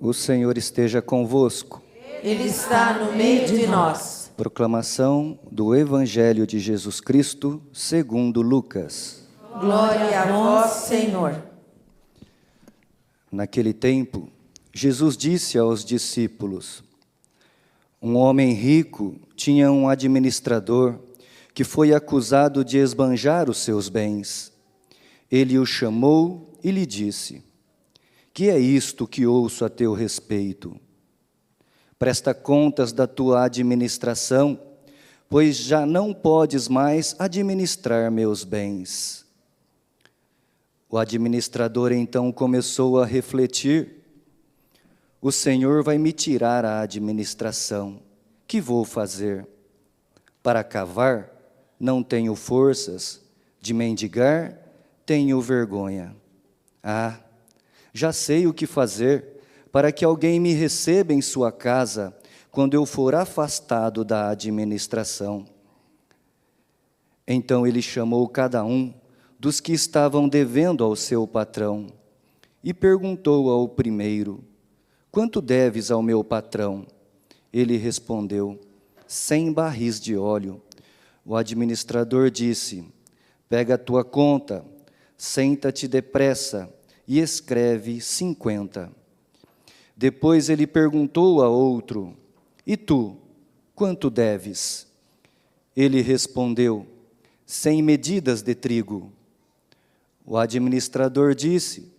O Senhor esteja convosco. Ele está no meio de nós. Proclamação do Evangelho de Jesus Cristo, segundo Lucas. Glória a vós, Senhor. Naquele tempo, Jesus disse aos discípulos: um homem rico tinha um administrador que foi acusado de esbanjar os seus bens. Ele o chamou e lhe disse: que é isto que ouço a teu respeito? Presta contas da tua administração, pois já não podes mais administrar meus bens. O administrador então começou a refletir: o Senhor vai me tirar a administração. Que vou fazer? Para cavar, não tenho forças. De mendigar, tenho vergonha. Ah, já sei o que fazer para que alguém me receba em sua casa quando eu for afastado da administração. Então ele chamou cada um dos que estavam devendo ao seu patrão e perguntou ao primeiro: quanto deves ao meu patrão? Ele respondeu: 100 barris de óleo. O administrador disse: pega a tua conta, senta-te depressa e escreve 50. Depois ele perguntou a outro: e tu, quanto deves? Ele respondeu: 100 medidas de trigo. O administrador disse: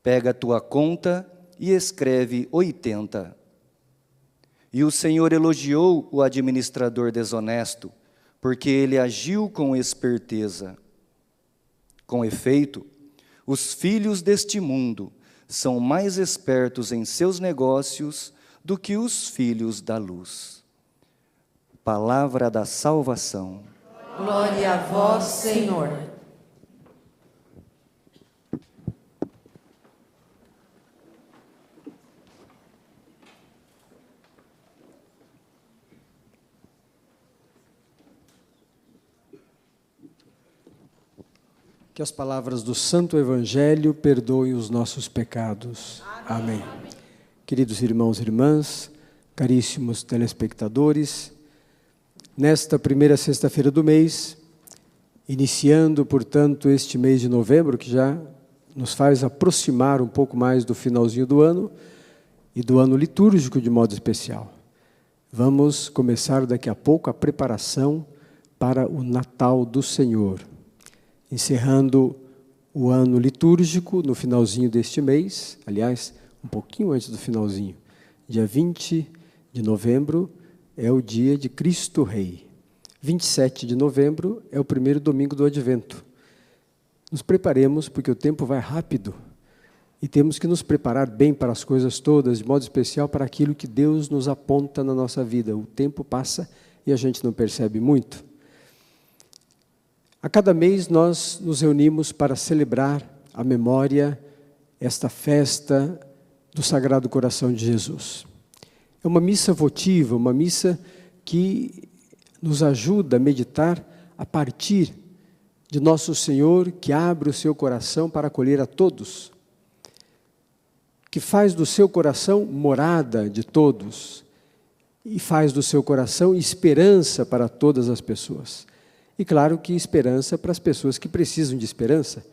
pega a tua conta e escreve 80. E o Senhor elogiou o administrador desonesto, porque ele agiu com esperteza. Com efeito, os filhos deste mundo são mais espertos em seus negócios do que os filhos da luz. Palavra da salvação. Glória a vós, Senhor. Que as palavras do Santo Evangelho perdoem os nossos pecados. Amém. Queridos irmãos e irmãs, caríssimos telespectadores, nesta primeira sexta-feira do mês, iniciando, portanto, este mês de novembro, que já nos faz aproximar um pouco mais do finalzinho do ano e do ano litúrgico de modo especial. Vamos começar daqui a pouco a preparação para o Natal do Senhor. Encerrando o ano litúrgico no finalzinho deste mês, aliás, um pouquinho antes do finalzinho, dia 20 de novembro é o dia de Cristo Rei. 27 de novembro é o primeiro domingo do Advento. Nos preparemos, porque o tempo vai rápido e temos que nos preparar bem para as coisas todas, de modo especial para aquilo que Deus nos aponta na nossa vida. O tempo passa e a gente não percebe muito. A cada mês nós nos reunimos para celebrar a memória, esta festa do Sagrado Coração de Jesus. É uma missa votiva, uma missa que nos ajuda a meditar a partir de Nosso Senhor, que abre o seu coração para acolher a todos, que faz do seu coração morada de todos e faz do seu coração esperança para todas as pessoas. E claro que esperança para as pessoas que precisam de esperança,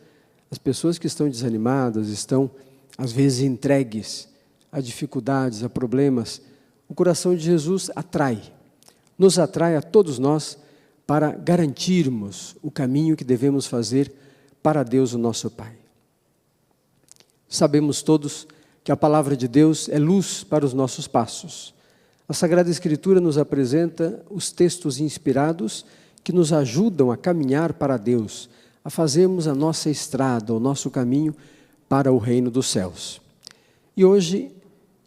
as pessoas que estão desanimadas, estão às vezes entregues a dificuldades, a problemas. O coração de Jesus nos atrai a todos nós para garantirmos o caminho que devemos fazer para Deus, o nosso Pai. Sabemos todos que a palavra de Deus é luz para os nossos passos. A Sagrada Escritura nos apresenta os textos inspirados que nos ajudam a caminhar para Deus, a fazermos a nossa estrada, o nosso caminho para o reino dos céus. E hoje,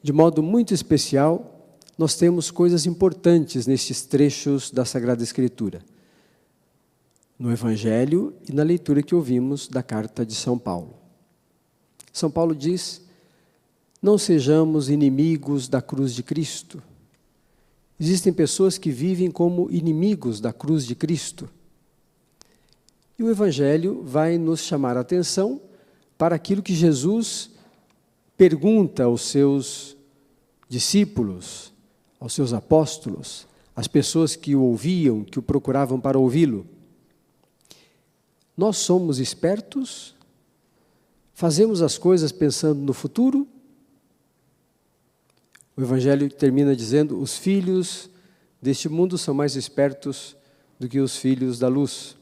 de modo muito especial, nós temos coisas importantes nestes trechos da Sagrada Escritura, no Evangelho e na leitura que ouvimos da carta de São Paulo. São Paulo diz: não sejamos inimigos da cruz de Cristo. Existem pessoas que vivem como inimigos da cruz de Cristo. E o Evangelho vai nos chamar a atenção para aquilo que Jesus pergunta aos seus discípulos, aos seus apóstolos, às pessoas que o ouviam, que o procuravam para ouvi-lo. Nós somos espertos? Fazemos as coisas pensando no futuro? O Evangelho termina dizendo: os filhos deste mundo são mais espertos do que os filhos da luz.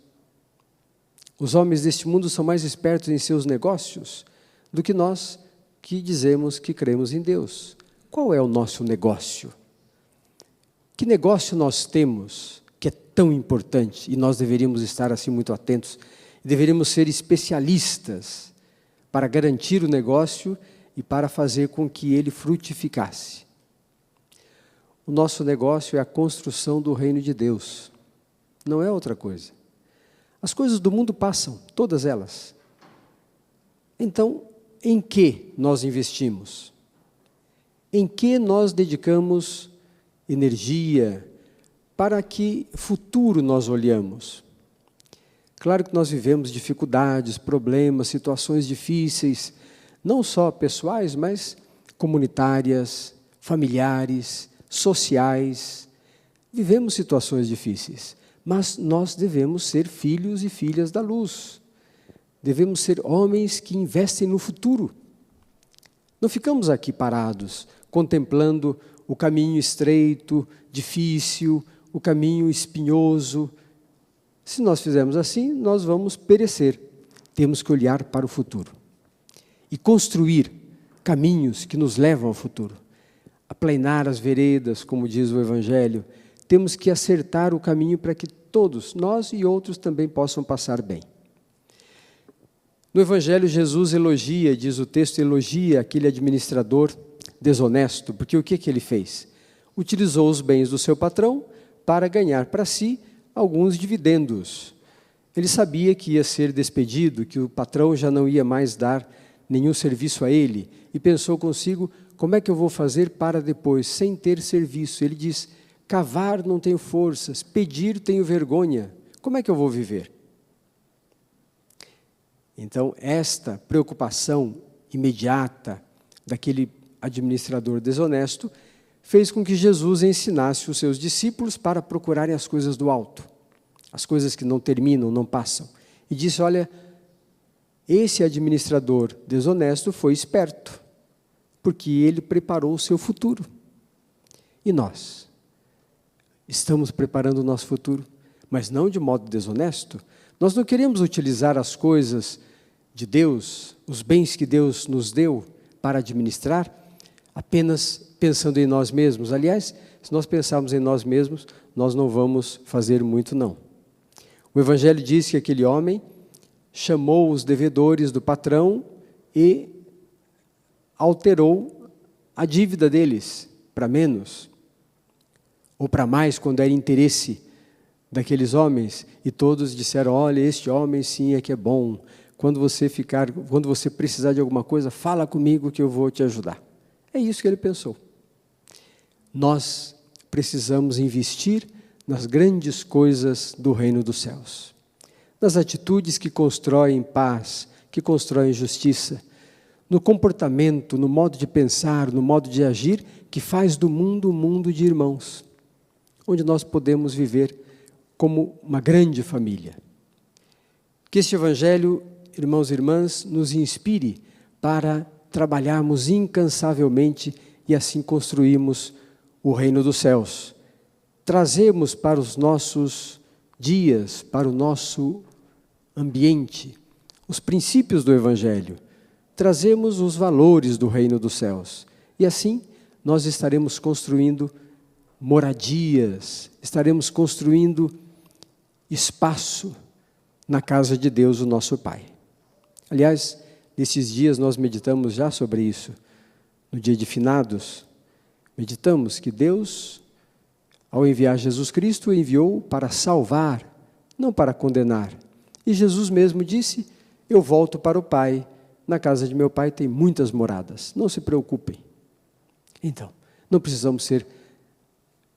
Os homens deste mundo são mais espertos em seus negócios do que nós que dizemos que cremos em Deus. Qual é o nosso negócio? Que negócio nós temos que é tão importante e nós deveríamos estar assim muito atentos? Deveríamos ser especialistas para garantir o negócio e para fazer com que ele frutificasse. O nosso negócio é a construção do reino de Deus, não é outra coisa. As coisas do mundo passam, todas elas. Então, em que nós investimos? Em que nós dedicamos energia? Para que futuro nós olhamos? Claro que nós vivemos dificuldades, problemas, situações difíceis, não só pessoais, mas comunitárias, familiares, sociais. Vivemos situações difíceis, mas nós devemos ser filhos e filhas da luz. Devemos ser homens que investem no futuro. Não ficamos aqui parados, contemplando o caminho estreito, difícil, o caminho espinhoso. Se nós fizermos assim, nós vamos perecer. Temos que olhar para o futuro e construir caminhos que nos levam ao futuro. Aplainar as veredas, como diz o Evangelho. Temos que acertar o caminho para que todos, nós e outros, também possam passar bem. No Evangelho, Jesus elogia, diz o texto, elogia aquele administrador desonesto, porque o que ele fez? Utilizou os bens do seu patrão para ganhar para si alguns dividendos. Ele sabia que ia ser despedido, que o patrão já não ia mais dar nenhum serviço a ele, e pensou consigo: como é que eu vou fazer para depois, sem ter serviço? Ele diz: cavar não tenho forças, pedir tenho vergonha, como é que eu vou viver? Então, esta preocupação imediata daquele administrador desonesto fez com que Jesus ensinasse os seus discípulos para procurarem as coisas do alto, as coisas que não terminam, não passam. E disse: olha, esse administrador desonesto foi esperto, porque ele preparou o seu futuro. E nós? Estamos preparando o nosso futuro, mas não de modo desonesto. Nós não queremos utilizar as coisas de Deus, os bens que Deus nos deu para administrar, apenas pensando em nós mesmos. Aliás, se nós pensarmos em nós mesmos, nós não vamos fazer muito, não. O Evangelho diz que aquele homem chamou os devedores do patrão e alterou a dívida deles para menos, ou para mais, quando era interesse daqueles homens, e todos disseram: olha, este homem sim é que é bom, quando você precisar de alguma coisa, fala comigo que eu vou te ajudar. É isso que ele pensou. Nós precisamos investir nas grandes coisas do reino dos céus, nas atitudes que constroem paz, que constroem justiça, no comportamento, no modo de pensar, no modo de agir, que faz do mundo um mundo de irmãos, onde nós podemos viver como uma grande família. Que este Evangelho, irmãos e irmãs, nos inspire para trabalharmos incansavelmente e assim construirmos o reino dos céus. Trazemos para os nossos dias, para o nosso ambiente, os princípios do Evangelho. Trazemos os valores do reino dos céus. E assim nós estaremos construindo moradias, estaremos construindo espaço na casa de Deus, o nosso Pai. Aliás, nesses dias nós meditamos já sobre isso. No dia de finados, meditamos que Deus, ao enviar Jesus Cristo, o enviou para salvar, não para condenar. E Jesus mesmo disse: eu volto para o Pai, na casa de meu Pai tem muitas moradas, não se preocupem. Então, não precisamos ser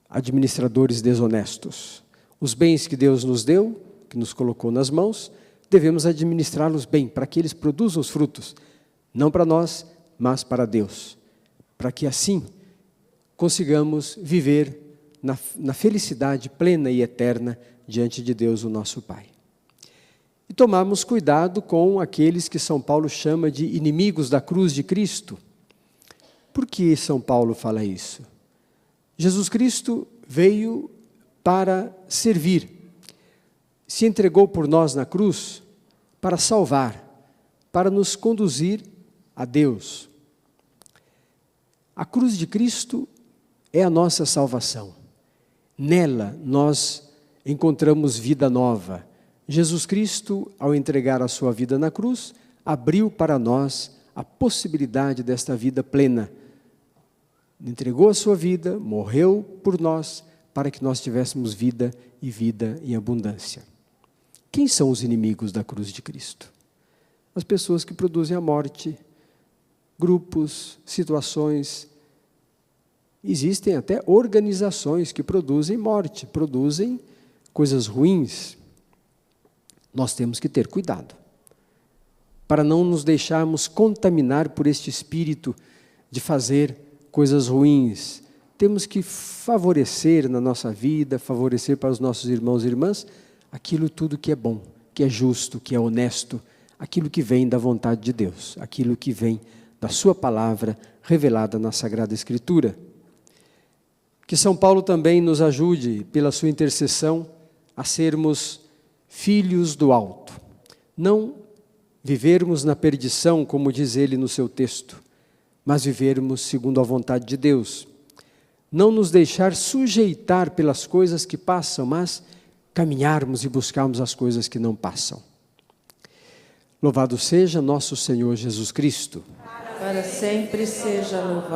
administradores desonestos. Os bens que Deus nos deu, que nos colocou nas mãos, devemos administrá-los bem, para que eles produzam os frutos, não para nós, mas para Deus, para que assim consigamos viver na felicidade plena e eterna diante de Deus, o nosso Pai. E tomarmos cuidado com aqueles que São Paulo chama de inimigos da cruz de Cristo. Por que São Paulo fala isso? Jesus Cristo veio para servir, se entregou por nós na cruz para salvar, para nos conduzir a Deus. A cruz de Cristo é a nossa salvação. Nela nós encontramos vida nova. Jesus Cristo, ao entregar a sua vida na cruz, abriu para nós a possibilidade desta vida plena. Entregou a sua vida, morreu por nós, para que nós tivéssemos vida e vida em abundância. Quem são os inimigos da cruz de Cristo? As pessoas que produzem a morte, grupos, situações. Existem até organizações que produzem morte, produzem coisas ruins. Nós temos que ter cuidado, para não nos deixarmos contaminar por este espírito de fazer coisas ruins. Temos que favorecer na nossa vida, favorecer para os nossos irmãos e irmãs, aquilo tudo que é bom, que é justo, que é honesto, aquilo que vem da vontade de Deus, aquilo que vem da sua palavra revelada na Sagrada Escritura. Que São Paulo também nos ajude, pela sua intercessão, a sermos filhos do alto. Não vivermos na perdição, como diz ele no seu texto, mas vivermos segundo a vontade de Deus. Não nos deixar sujeitar pelas coisas que passam, mas caminharmos e buscarmos as coisas que não passam. Louvado seja nosso Senhor Jesus Cristo. Para sempre seja louvado.